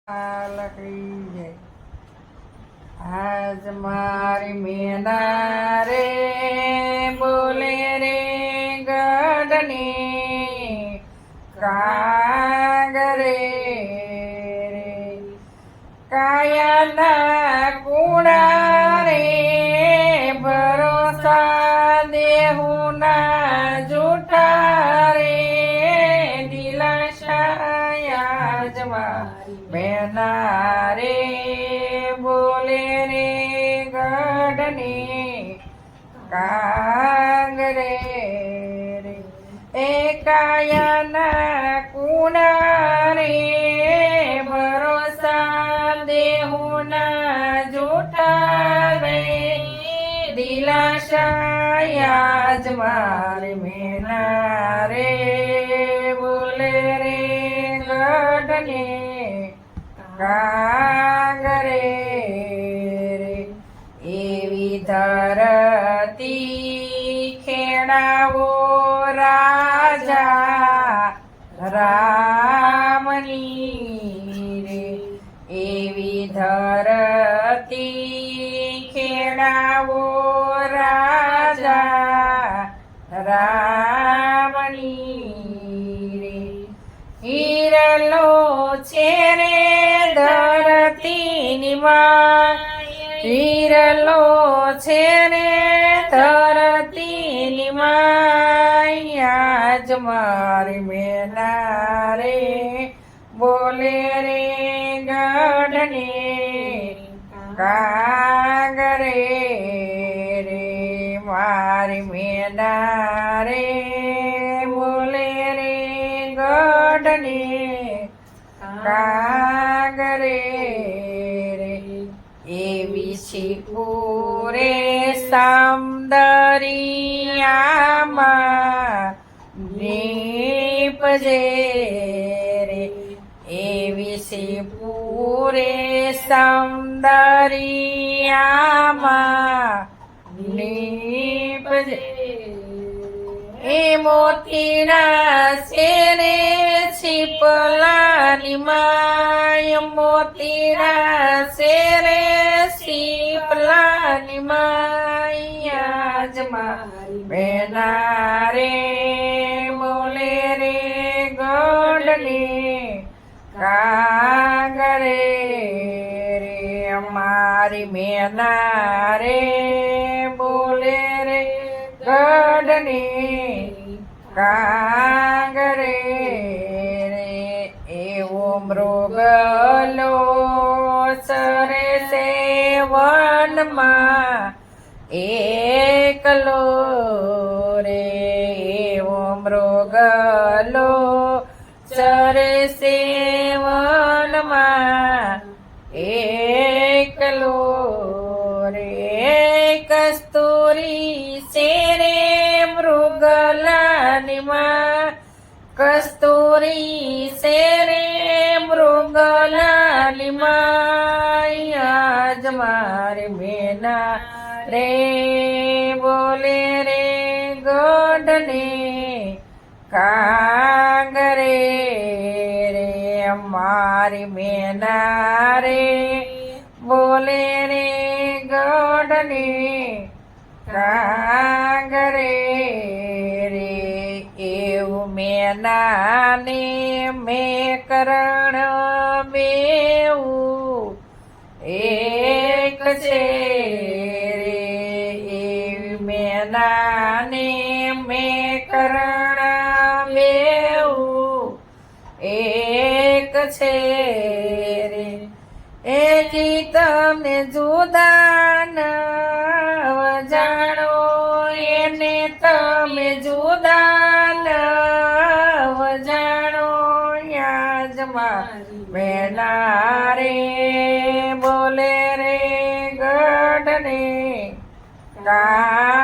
લખી આજ મારી મેના રે બોલે રે ગઢની કાગરે કાયાના કુણા રે ભરોસા દેહુના જૂઠા રે દિલાશાયા જવા મેના રે બોલે રે ગઢની કાગરે રે એ કાયાના કુણા રે ભરોસા દેહુના જૂઠા રે દિલાશાયા જ મારી મેના રે બોલે રે ગઢની કાગરે રે એવી ધરતી ખેડાવો રાજા રામની રે એવી ધરતી ખેડાવો રાજા રામની રે હિરલો છે રે ધરતીની માં હિરલો છે રે ધરતીની માં આજ મારી મેના રે બોલે રે ગઢને કાગરે રે મારી મેના રે બોલે રે ગઢને કાગરે રે એવી શીપુરે સામદરિયામાં નીપજે રે એવી શીપુરે સામદરિયામાં નીપજે એ મોતીના શેરે શીપલાની માય મોતીના શેરે શીપલાની માય આજ મારી મેના રે બોલે રે ગઢની કાગરે રે મારી મેના રે બોલે રે ગઢની કાગરે રે એવો મૃગલો સરે સેવનમાં એકલો રે એવો મૃગલો સરે સેવનમાં એકલો રે કસ્તુરી શેરે મૃગલાની માં કસ્તુરી શેરે મૃગલાની માં આજ મારી મેના રે બોલે રે ગઢને કાગરે રે મારી મેના રે બોલે રે ગઢને કાગરે રે એવું મેનાને મેં કરણ બેવું એક છે રે એવી મેનાને મેં કરણ બેવું એક છે રે એ જી તમને જુદા ન જાણો એને તમે જુદા ન જાણો આજ મારી મેના રે બોલે રે ગઢને કા